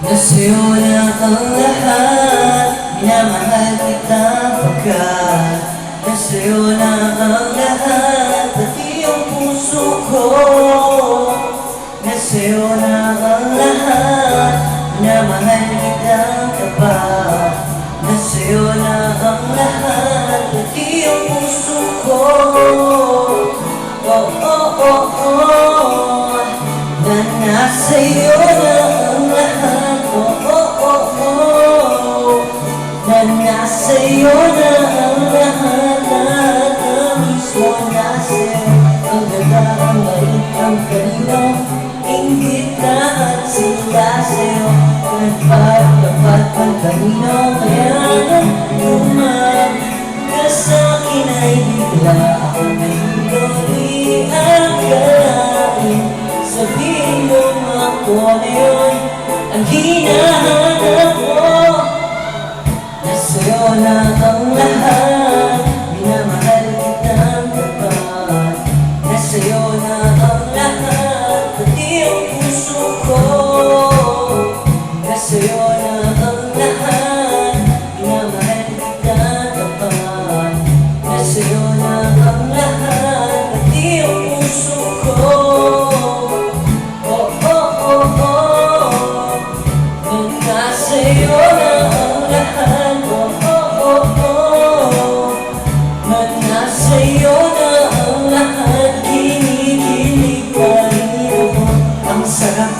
Nasa'yo na ang lahat, minamahal kita pagkat nasa'yo na ang lahat, pati ang puso ko. Nasa'yo na ang lahat, minamahal kita kapag nasa'yo na ang lahat, pati ang puso ko. Oh, oh, oh, oh, na nasa'yo na ang lahat. Oh, oh, oh, oh, na nasa'yo na ang lahat. Lahat na mismo nasa'yo. Ang ganda, ang bait, ang kanino, inggit na at sila sa'yo. Dapat ang kanino, kaya naman ka sa'kin ay bigla. Ako hindi akalain, sabihin mo ako na yun ang hinahanap mo. Nasa'yo na ang lahat, minamahal kitang tapat. Nasa'yo na ang lahat, pati ang puso ko. Nasa'yo na ang lahat, minamahal kitang tapat. Nasa'yo na ang lahat, pati ang puso ko. Nasa'yo na ang lahat, oh, oh, oh, oh. Nasa'yo na ang lahat, kinikilig pa rin ako. Ang sarap